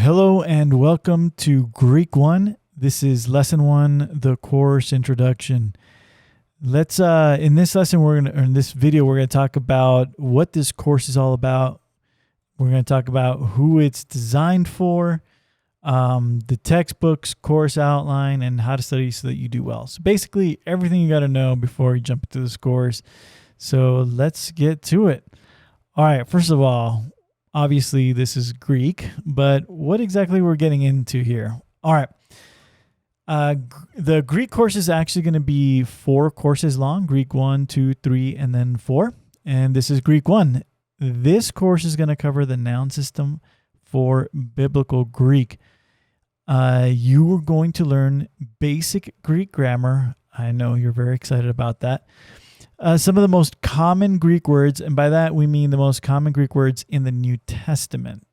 Hello and welcome to Greek 1. This is lesson 1, the course introduction. Let's in this lesson in this video we're going to talk about what this course is all about. We're going to talk about who it's designed for, the textbooks, course outline, and how to study so that you do well. So basically everything you got to know before you jump into this course. So let's get to it. All right, first of all, obviously this is Greek, but what exactly we're getting into here? All right. The Greek course is actually going to be 4 courses long, Greek 1, 2, 3, and then 4. And this is Greek 1. This course is going to cover the noun system for biblical Greek. You are going to learn basic Greek grammar. I know you're very excited about that. Some of the most common Greek words, and by that we mean the most common Greek words in the New Testament.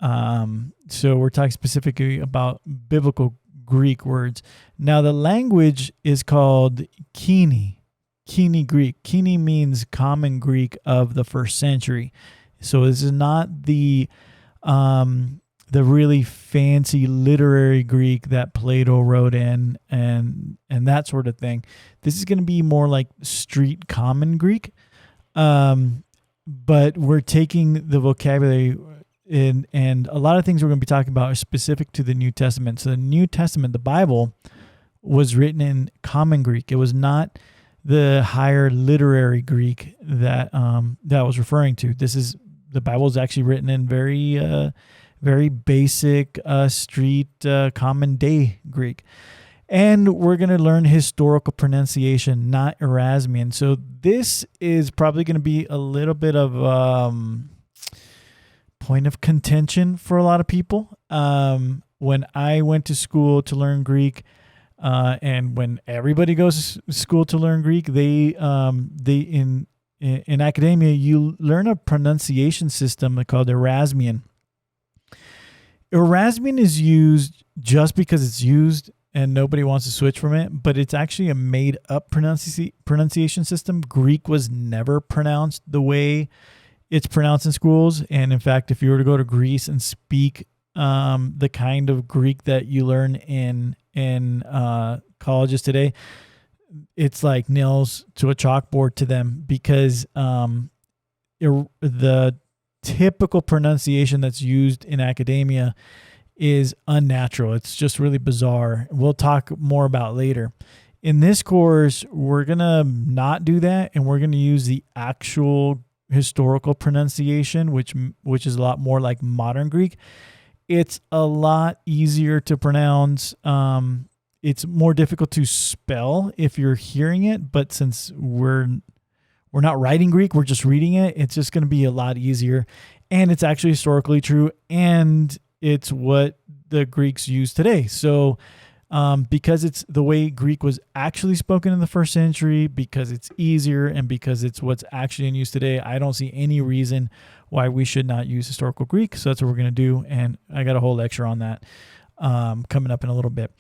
So we're talking specifically about biblical Greek words. Now the language is called Koine Greek. Koine means common Greek of the first century. So this is not the really fancy literary Greek that Plato wrote in and that sort of thing. This is going to be more like street common Greek. But we're taking the vocabulary in, and a lot of things we're going to be talking about are specific to the New Testament. So the New Testament, the Bible, was written in common Greek. It was not the higher literary Greek that I was referring to. The Bible is actually written in very basic street common day Greek. And we're going to learn historical pronunciation, not Erasmian. So this is probably going to be a little bit of point of contention for a lot of people. When I went to school to learn Greek, and when everybody goes to school to learn Greek, they in academia, you learn a pronunciation system called Erasmian. Erasmian is used just because it's used and nobody wants to switch from it, but it's actually a made-up pronunciation system. Greek was never pronounced the way it's pronounced in schools, and in fact, if you were to go to Greece and speak the kind of Greek that you learn in colleges today, it's like nails to a chalkboard to them because the typical pronunciation that's used in academia is unnatural. It's just really bizarre. We'll talk more about later. In this course, we're going to not do that, and we're going to use the actual historical pronunciation, which is a lot more like modern Greek. It's a lot easier to pronounce. It's more difficult to spell if you're hearing it, but since we're not writing Greek, we're just reading it, it's just going to be a lot easier. And it's actually historically true, and it's what the Greeks use today. So because it's the way Greek was actually spoken in the first century, because it's easier, and because it's what's actually in use today, I don't see any reason why we should not use historical Greek. So that's what we're going to do, and I got a whole lecture on that coming up in a little bit.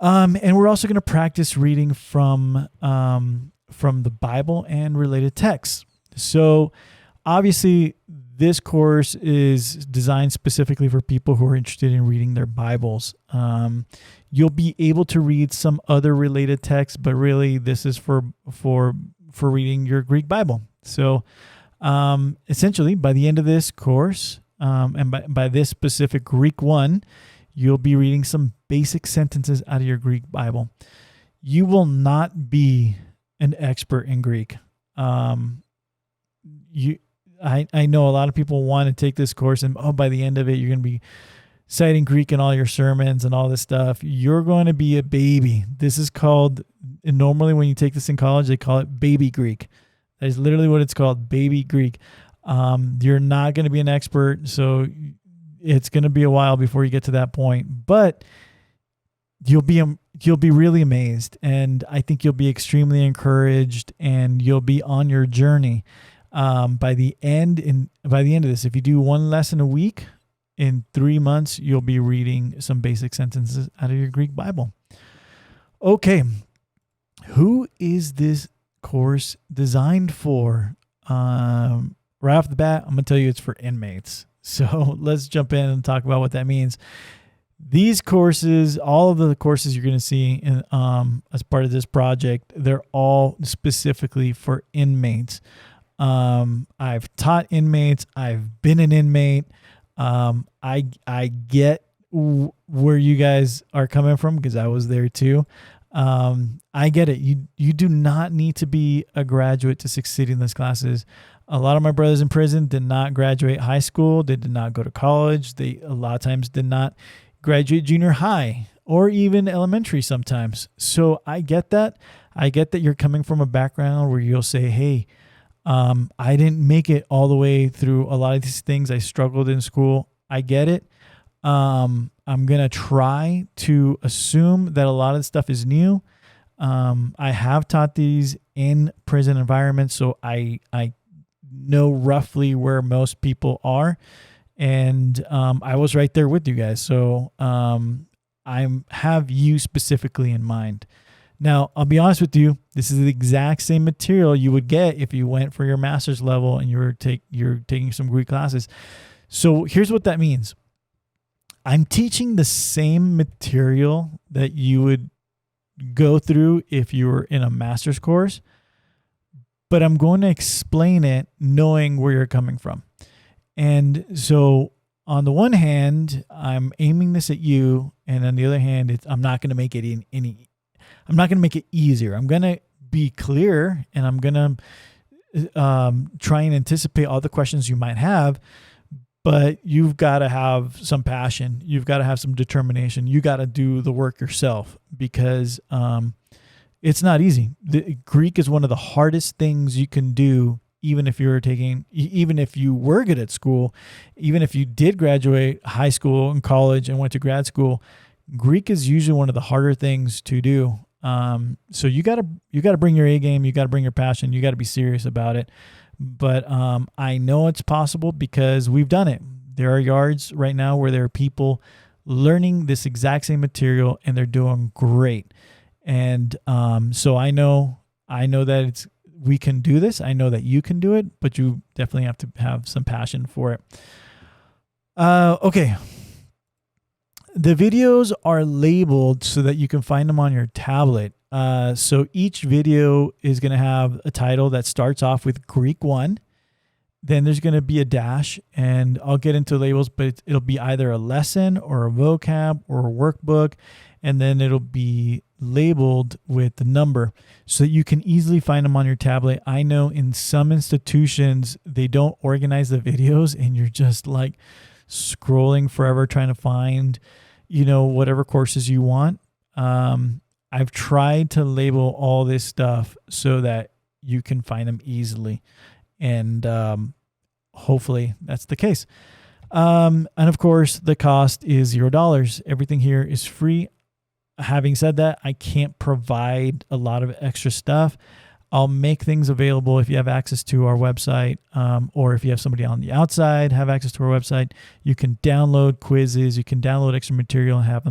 And we're also going to practice reading from the Bible and related texts. So obviously this course is designed specifically for people who are interested in reading their Bibles. You'll be able to read some other related texts, but really this is for reading your Greek Bible. So essentially by the end of this course, and by this specific Greek 1, you'll be reading some basic sentences out of your Greek Bible. You will not be an expert in Greek. I know a lot of people want to take this course and by the end of it, you're going to be citing Greek in all your sermons and all this stuff. You're going to be a baby. This is called, and normally when you take this in college, they call it baby Greek. That is literally what it's called, baby Greek. You're not going to be an expert, so it's going to be a while before you get to that point, but you'll be really amazed, and I think you'll be extremely encouraged, and you'll be on your journey. By the end of this, if you do 1 lesson a week, in 3 months, you'll be reading some basic sentences out of your Greek Bible. Okay, who is this course designed for? Right off the bat, I'm going to tell you it's for inmates. So let's jump in and talk about what that means. These courses, all of the courses you're going to see in, as part of this project, they're all specifically for inmates. I've taught inmates. I've been an inmate. I get where you guys are coming from because I was there too. I get it. You do not need to be a graduate to succeed in these classes. A lot of my brothers in prison did not graduate high school. They did not go to college. They a lot of times did not graduate junior high or even elementary sometimes. So I get that. I get that you're coming from a background where you'll say, hey, I didn't make it all the way through a lot of these things. I struggled in school. I get it. I'm going to try to assume that a lot of the stuff is new. I have taught these in prison environments, so I know roughly where most people are. And I was right there with you guys. So I have you specifically in mind. Now, I'll be honest with you. This is the exact same material you would get if you went for your master's level and you're taking some Greek classes. So here's what that means. I'm teaching the same material that you would go through if you were in a master's course, but I'm going to explain it knowing where you're coming from. And so on the one hand, I'm aiming this at you, and on the other hand, I'm not going to make it I'm not going to make it easier. I'm going to be clear, and I'm going to try and anticipate all the questions you might have. But you've got to have some passion. You've got to have some determination. You got to do the work yourself because it's not easy. Greek is one of the hardest things you can do, even if you were good at school, even if you did graduate high school and college and went to grad school. Greek is usually one of the harder things to do. So you got to bring your A game. You got to bring your passion. You got to be serious about it. But I know it's possible because we've done it. There are yards right now where there are people learning this exact same material and they're doing great. And so I know that we can do this. I know that you can do it, but you definitely have to have some passion for it. Okay. The videos are labeled so that you can find them on your tablet. So each video is going to have a title that starts off with Greek 1. Then there's going to be a dash, and I'll get into labels, but it'll be either a lesson or a vocab or a workbook, and then it'll be labeled with the number so that you can easily find them on your tablet. I know in some institutions, they don't organize the videos, and you're just like scrolling forever trying to find, whatever courses you want. I've tried to label all this stuff so that you can find them easily. And hopefully that's the case. And of course, the cost is $0. Everything here is free. Having said that, I can't provide a lot of extra stuff. I'll make things available if you have access to our website, or if you have somebody on the outside have access to our website. You can download quizzes, you can download extra material and have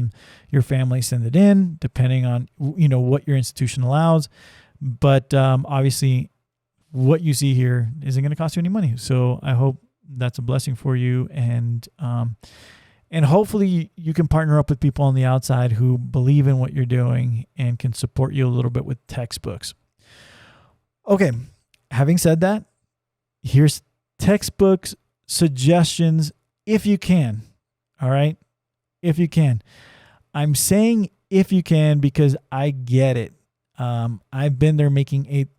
your family send it in, depending on what your institution allows. But obviously, what you see here isn't going to cost you any money. So I hope that's a blessing for you, and hopefully you can partner up with people on the outside who believe in what you're doing and can support you a little bit with textbooks. Okay, having said that, here's textbooks suggestions if you can. All right, if you can. I'm saying if you can because I get it. I've been there making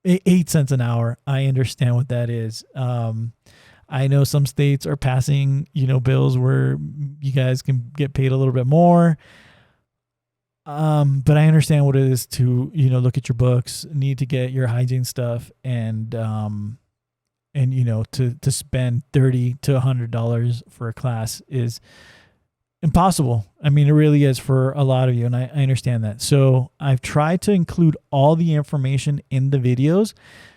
8 cents an hour. I understand what that is. I know some states are passing, bills where you guys can get paid a little bit more. But I understand what it is to, look at your books, need to get your hygiene stuff, and to spend $30 to $100 for a class is impossible. I mean, it really is for a lot of you, and I understand that. So I've tried to include all the information in the videos.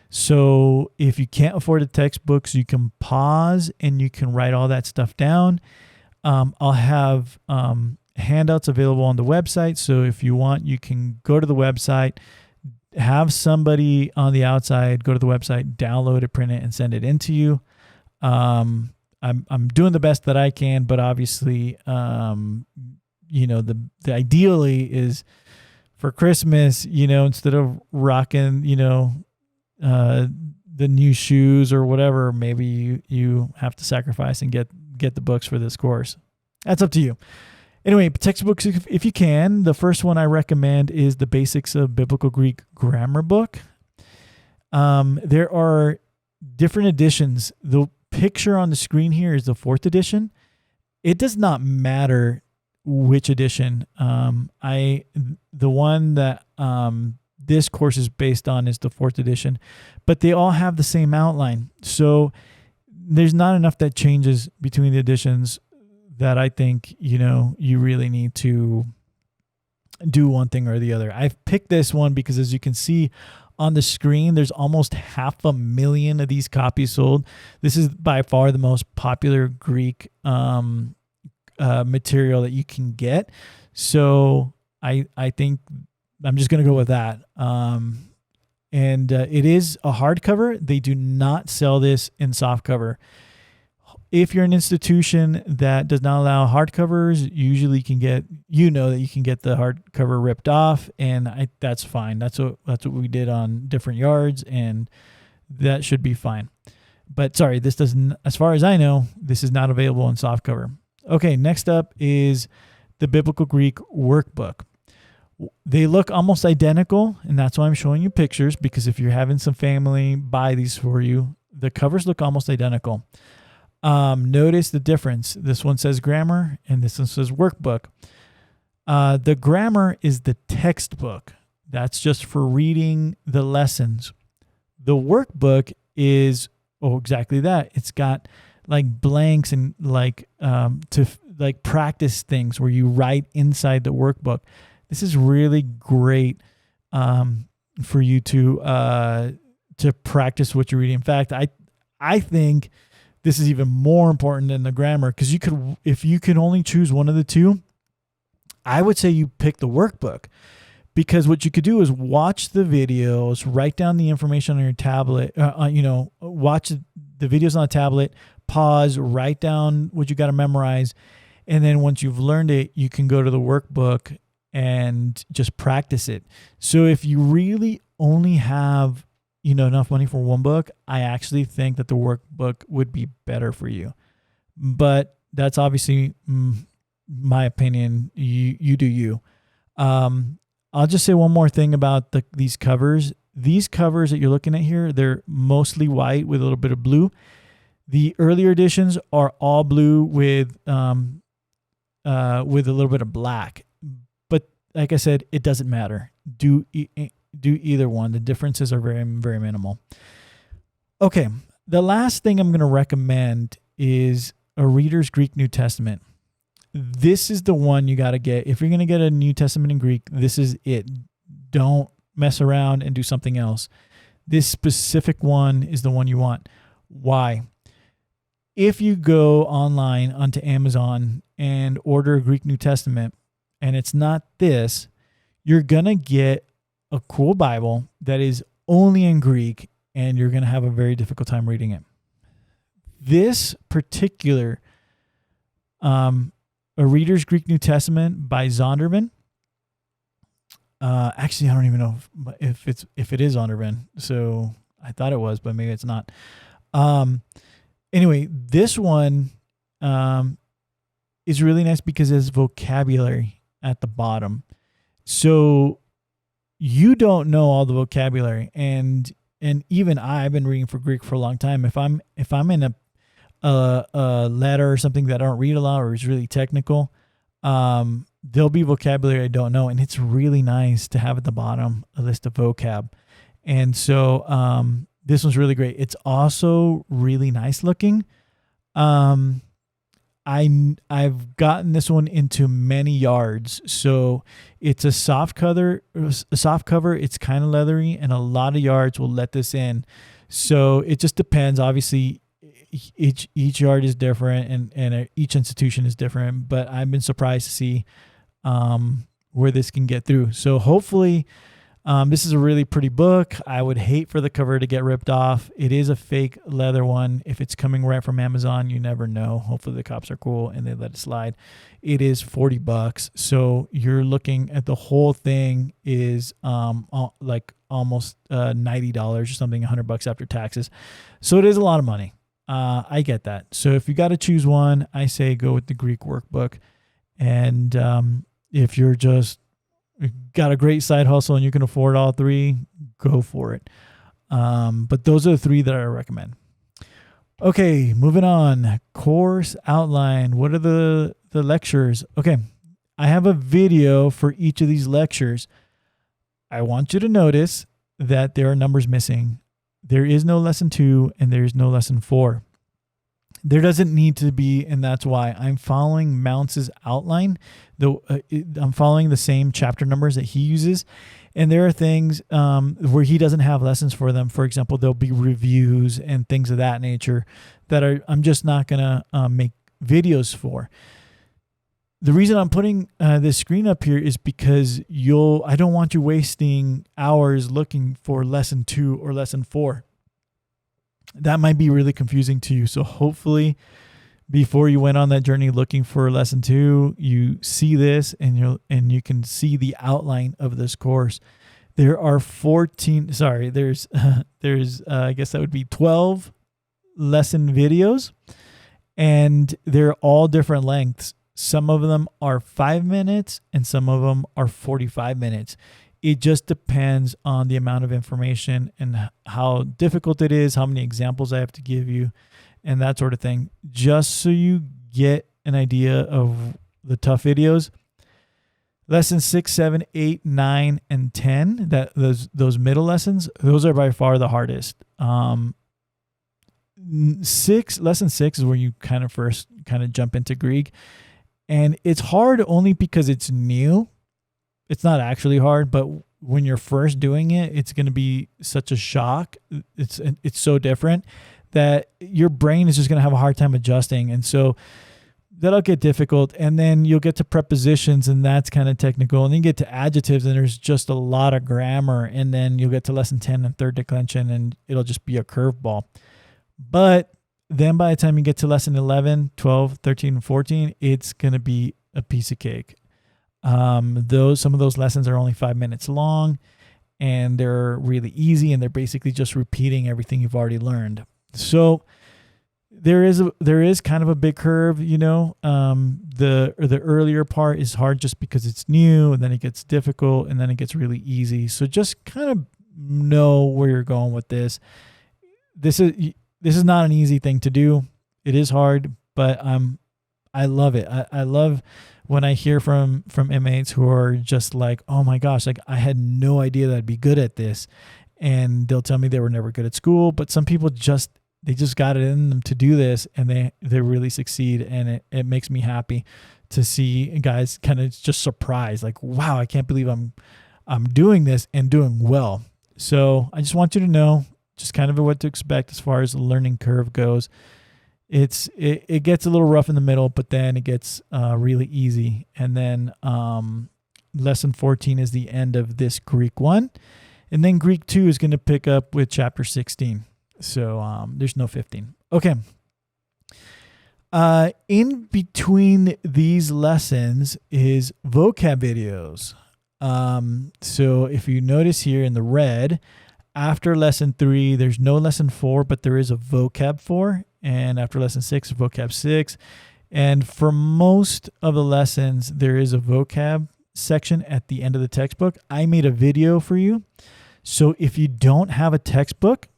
So if you can't afford the textbooks, you can pause and you can write all that stuff down. I'll have handouts available on the website. So if you want, you can go to the website, have somebody on the outside go to the website, download it, print it, and send it in to you. I'm doing the best that I can, but obviously, the ideally is for Christmas, instead of rocking, the new shoes or whatever, maybe you have to sacrifice and get the books for this course. That's up to you. Anyway, textbooks, if you can. The first one I recommend is the Basics of Biblical Greek Grammar book. There are different editions. The picture on the screen here is the 4th edition. It does not matter which edition. The one that this course is based on is the 4th edition, but they all have the same outline. So there's not enough that changes between the editions that I think, you really need to do one thing or the other. I've picked this one because, as you can see on the screen, there's almost 500,000 of these copies sold. This is by far the most popular Greek material that you can get. So I think I'm just going to go with that. And it is a hardcover. They do not sell this in softcover. If you're an institution that does not allow hardcovers, usually you can get, that you can get the hardcover ripped off, and that's fine. That's what we did on Different Yards, and that should be fine. But sorry, this doesn't, as far as I know, this is not available in softcover. Okay, next up is the Biblical Greek Workbook. They look almost identical, and that's why I'm showing you pictures, because if you're having some family buy these for you, the covers look almost identical. Notice the difference. This one says grammar and this one says workbook. The grammar is the textbook. That's just for reading the lessons. The workbook is exactly that. It's got like blanks and to practice things where you write inside the workbook. This is really great for you to practice what you're reading. In fact, I think this is even more important than the grammar, because if you can only choose one of the two, I would say you pick the workbook, because what you could do is watch the videos, write down the information on your tablet, watch the videos on the tablet, pause, write down what you got to memorize. And then once you've learned it, you can go to the workbook and just practice it. So if you really only have enough money for one book, I actually think that the workbook would be better for you. But that's obviously my opinion. You do you. I'll just say one more thing about these covers. These covers that you're looking at here, they're mostly white with a little bit of blue. The earlier editions are all blue with a little bit of black. But like I said, it doesn't matter. Do either one. The differences are very, very minimal. Okay, the last thing I'm going to recommend is a Reader's Greek New Testament. This is the one you got to get. If you're going to get a New Testament in Greek, this is it. Don't mess around and do something else. This specific one is the one you want. Why? If you go online onto Amazon and order a Greek New Testament and it's not this, you're going to get a cool Bible that is only in Greek, and you're going to have a very difficult time reading it. This particular a Reader's Greek New Testament by Zondervan. Actually, I don't even know if it is Zondervan. So I thought it was, but maybe it's not. Anyway, this one is really nice because it has vocabulary at the bottom. So you don't know all the vocabulary, and even I've been reading for Greek for a long time. If I'm in a letter or something that I don't read a lot or is really technical, there'll be vocabulary I don't know, and it's really nice to have at the bottom a list of vocab. And so this one's really great. It's also really nice looking. I've gotten this one into many yards. So it's a soft cover. It's kind of leathery, and a lot of yards will let this in. So it just depends. Obviously, each yard is different, and each institution is different. But I've been surprised to see where this can get through. So hopefully, This is a really pretty book. I would hate for the cover to get ripped off. It is a fake leather one. If it's coming right from Amazon, you never know. Hopefully the cops are cool and they let it slide. It is $40. So you're looking at the whole thing is like almost $90 or something, $100 after taxes. So it is a lot of money. I get that. So if you got to choose one, I say go with the Greek workbook. And if you're just got a great side hustle and you can afford all three, go for it. But those are the three that I recommend. Okay, moving on. Course outline. What are the lectures? Okay, I have a video for each of these lectures. I want you to notice that there are numbers missing. There is no lesson 2 and there is no lesson 4. There doesn't need to be, and that's why I'm following Mounce's outline. I'm following the same chapter numbers that he uses, and there are things where he doesn't have lessons for them. For example, there'll be reviews and things of that nature that I'm just not gonna make videos for. The reason I'm putting this screen up here is because I don't want you wasting hours looking for lesson 2 or lesson 4. That might be really confusing to you. So hopefully before you went on that journey looking for lesson 2, you see this and you can see the outline of this course. There are there's I guess that would be 12 lesson videos, and they're all different lengths. Some of them are 5 minutes and some of them are 45 minutes. It just depends on the amount of information and how difficult it is, how many examples I have to give you, and that sort of thing. Just so you get an idea of the tough videos. Lessons 6, 7, 8, 9, and 10, those middle lessons, those are by far the hardest. Lesson 6 is where you first jump into Greek. And it's hard only because it's new. It's not actually hard, but when you're first doing it, it's going to be such a shock. It's so different that your brain is just going to have a hard time adjusting. And so that'll get difficult. And then you'll get to prepositions, and that's kind of technical. And then you get to adjectives, and there's just a lot of grammar. And then you'll get to lesson 10 and third declension, and it'll just be a curveball. But then by the time you get to lesson 11, 12, 13, and 14, it's going to be a piece of cake. Some of those lessons are only 5 minutes long, and they're really easy, and they're basically just repeating everything you've already learned. So there is kind of a big curve, the earlier part is hard just because it's new, and then it gets difficult, and then it gets really easy. So just kind of know where you're going with this. This is not an easy thing to do. It is hard, but I love it. I love when I hear from inmates who are just like, oh my gosh, like I had no idea that I'd be good at this. And they'll tell me they were never good at school, but some people just got it in them to do this, and they really succeed. And it makes me happy to see guys kind of just surprised, like, wow, I can't believe I'm doing this and doing well. So I just want you to know just kind of what to expect as far as the learning curve goes. It gets a little rough in the middle, but then it gets really easy. And then lesson 14 is the end of this Greek 1. And then Greek 2 is going to pick up with chapter 16. So there's no 15. Okay. In between these lessons is vocab videos. So if you notice here in the red, after lesson 3, there's no lesson 4, but there is a vocab 4. And after lesson 6, vocab 6. And for most of the lessons, there is a vocab section at the end of the textbook. I made a video for you. So if you don't have a textbook,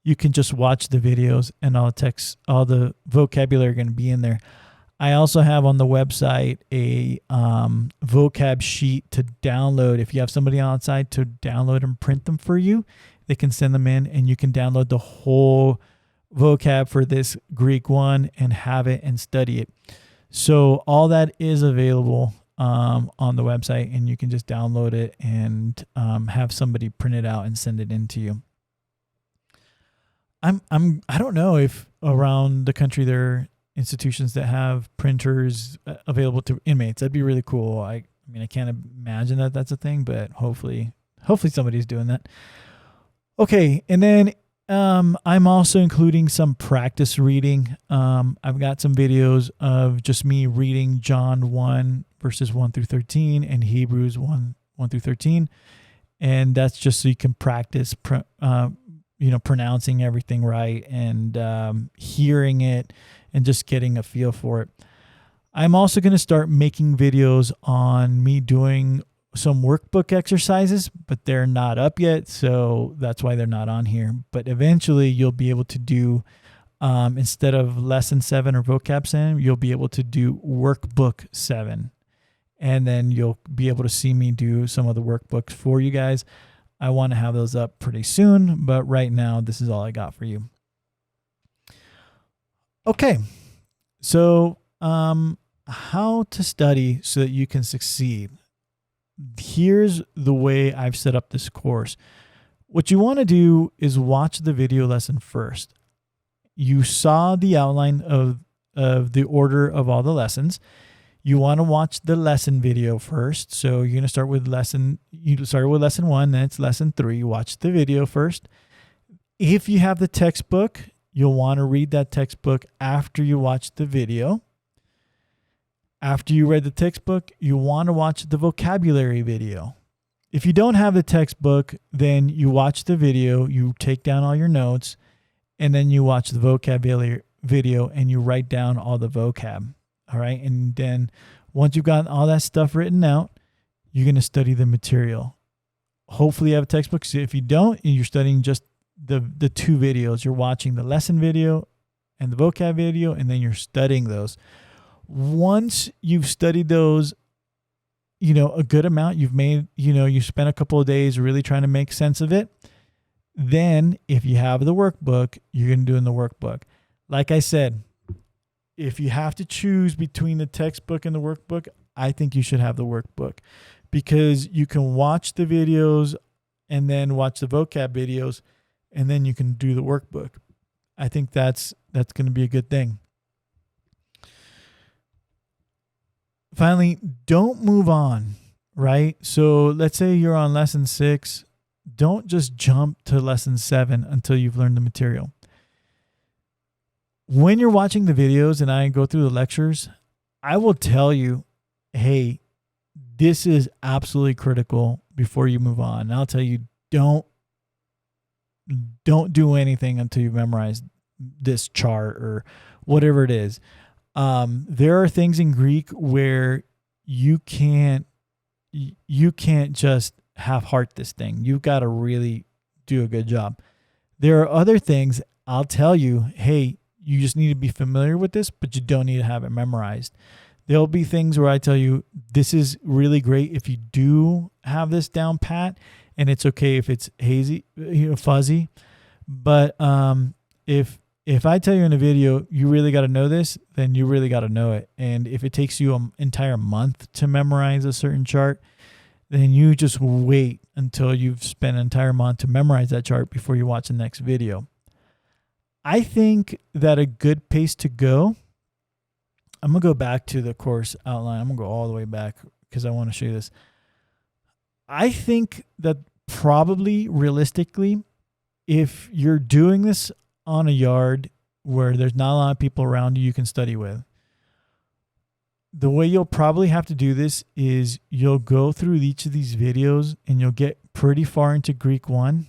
you can just watch the videos, and all the vocabulary are going to be in there. I also have on the website a vocab sheet to download. If you have somebody outside to download and print them for you, they can send them in, and you can download the whole vocab for this Greek 1 and have it and study it. So all that is available on the website, and you can just download it and have somebody print it out and send it in to you. I don't know if around the country there are institutions that have printers available to inmates. That'd be really cool. I can't imagine that that's a thing, but hopefully Hopefully somebody's doing that. Okay, and then I'm also including some practice reading. I've got some videos of just me reading John 1 verses 1 through 13 and Hebrews 1 through 13. And that's just so you can practice, pronouncing everything right and hearing it and just getting a feel for it. I'm also going to start making videos on me doing some workbook exercises, but they're not up yet, so that's why they're not on here. But eventually you'll be able to do, instead of lesson 7 or vocab 7, you'll be able to do workbook 7. And then you'll be able to see me do some of the workbooks for you guys. I want to have those up pretty soon, but right now this is all I got for you. Okay, so how to study so that you can succeed. Here's the way I've set up this course. What you want to do is watch the video lesson first. You saw the outline of the order of all the lessons. You want to watch the lesson video first. So you're going to start with lesson 1, then it's lesson 3. Watch the video first. If you have the textbook, you'll want to read that textbook after you watch the video. After you read the textbook, you want to watch the vocabulary video. If you don't have the textbook, then you watch the video, you take down all your notes, and then you watch the vocabulary video and you write down all the vocab. All right. And then once you've got all that stuff written out, you're going to study the material. Hopefully you have a textbook. So if you don't, you're studying just the 2 videos. You're watching the lesson video and the vocab video, and then you're studying those. Once you've studied those, a good amount, you spent a couple of days really trying to make sense of it. Then if you have the workbook, you're going to do in the workbook. Like I said, if you have to choose between the textbook and the workbook, I think you should have the workbook, because you can watch the videos and then watch the vocab videos, and then you can do the workbook. I think that's going to be a good thing. Finally, don't move on, right? So let's say you're on lesson 6. Don't just jump to lesson 7 until you've learned the material. When you're watching the videos and I go through the lectures, I will tell you, hey, this is absolutely critical before you move on. And I'll tell you, don't do anything until you've memorized this chart or whatever it is. There are things in Greek where you can't just half-heart this thing. You've got to really do a good job. There are other things I'll tell you, hey, you just need to be familiar with this, but you don't need to have it memorized. There'll be things where I tell you, this is really great if you do have this down pat, and it's okay if it's hazy, fuzzy. But if I tell you in a video, you really got to know this, then you really got to know it. And if it takes you an entire month to memorize a certain chart, then you just wait until you've spent an entire month to memorize that chart before you watch the next video. I think that a good pace to go, I'm going to go back to the course outline. I'm going to go all the way back because I want to show you this. I think that probably realistically, if you're doing this on a yard where there's not a lot of people around you can study with, the way you'll probably have to do this is you'll go through each of these videos and you'll get pretty far into Greek 1,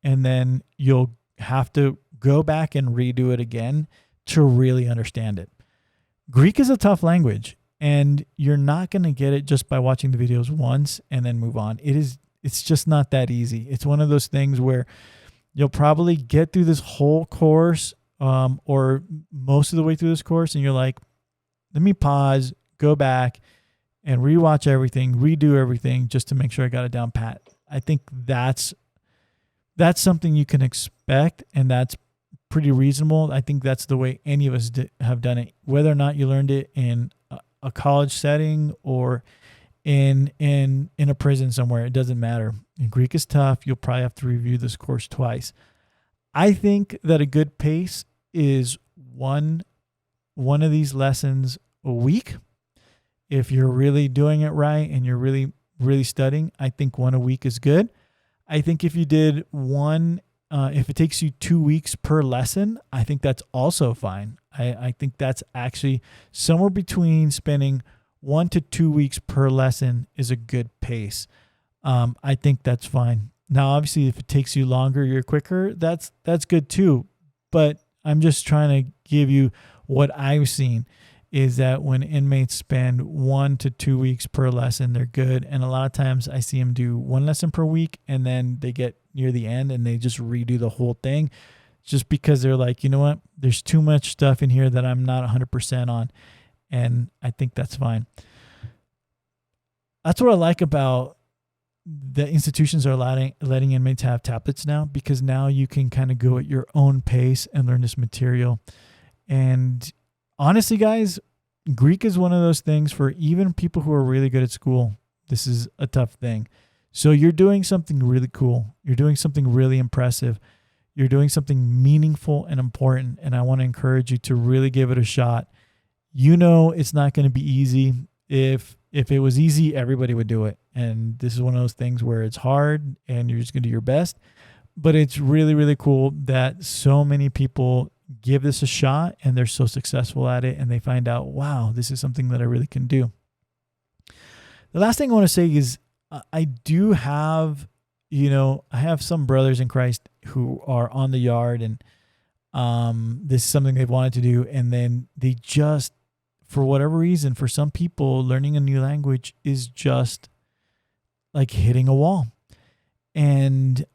and then you'll have to go back and redo it again to really understand it. Greek is a tough language, and you're not going to get it just by watching the videos once and then move on. It's just not that easy. It's one of those things where you'll probably get through this whole course, or most of the way through this course, and you're like, let me pause, go back, and rewatch everything, redo everything just to make sure I got it down pat. I think that's something you can expect, and that's pretty reasonable. I think that's the way any of us have done it, whether or not you learned it in a college setting or in a prison somewhere. It doesn't matter. And Greek is tough. You'll probably have to review this course twice. I think that a good pace is one of these lessons a week. If you're really doing it right and you're really, really studying, I think one a week is good. I think if you did one, if it takes you 2 weeks per lesson, I think that's also fine. I think that's actually somewhere between spending 1 to 2 weeks per lesson is a good pace. I think that's fine. Now, obviously, if it takes you longer, you're quicker, that's good too. But I'm just trying to give you what I've seen is that when inmates spend 1 to 2 weeks per lesson, they're good. And a lot of times I see them do one lesson per week and then they get near the end and they just redo the whole thing just because they're like, you know what, there's too much stuff in here that I'm not 100% on. And I think that's fine. That's what I like about the institutions are letting inmates have tablets now, because now you can kind of go at your own pace and learn this material. And honestly, guys, Greek is one of those things for even people who are really good at school. This is a tough thing. So you're doing something really cool. You're doing something really impressive. You're doing something meaningful and important. And I want to encourage you to really give it a shot. You know, it's not going to be easy. If it was easy, everybody would do it. And this is one of those things where it's hard and you're just going to do your best. But it's really, really cool that so many people give this a shot and they're so successful at it and they find out, wow, this is something that I really can do. The last thing I want to say is I do have, I have some brothers in Christ who are on the yard and this is something they've wanted to do. And then they just, for whatever reason, for some people, learning a new language is just like hitting a wall. And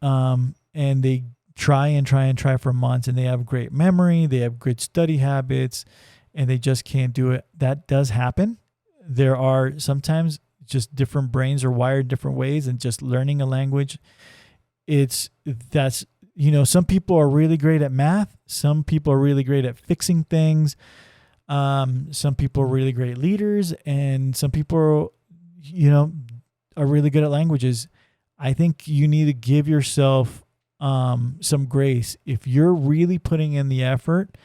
they try for months and they have great memory, they have good study habits, and they just can't do it. That does happen. There are sometimes just different brains are wired different ways, and just learning a language, some people are really great at math. Some people are really great at fixing things. Some people are really great leaders, and some people are really good at languages. I think you need to give yourself some grace. If you're really putting in the effort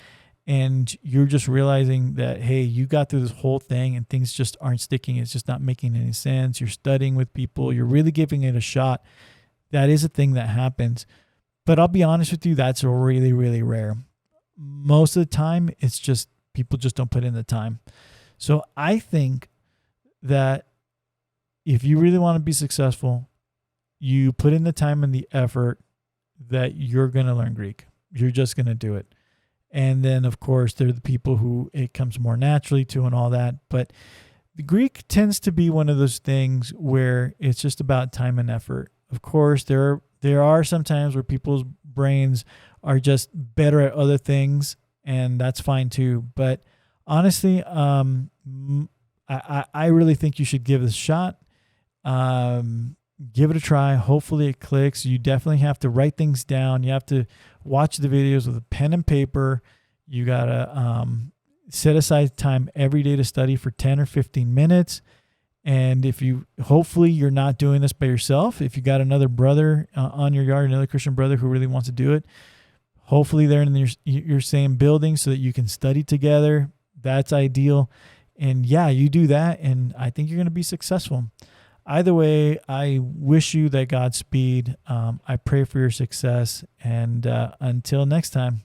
and you're just realizing that, hey, you got through this whole thing and things just aren't sticking, it's just not making any sense, you're studying with people, you're really giving it a shot, that is a thing that happens. But I'll be honest with you, that's really, really rare. Most of the time, it's just people just don't put in the time. So I think that if you really want to be successful, you put in the time and the effort that you're going to learn Greek. You're just going to do it. And then, of course, there are the people who it comes more naturally to and all that. But the Greek tends to be one of those things where it's just about time and effort. Of course, there are some times where people's brains are just better at other things, and that's fine too. But honestly, I really think you should give this a shot. Give it a try. Hopefully it clicks. You definitely have to write things down. You have to watch the videos with a pen and paper. You got to set aside time every day to study for 10 or 15 minutes. And hopefully you're not doing this by yourself. If you got another brother on your yard, another Christian brother who really wants to do it, hopefully they're in your same building so that you can study together. That's ideal. And yeah, you do that, and I think you're going to be successful. Either way, I wish you that Godspeed. I pray for your success. And until next time.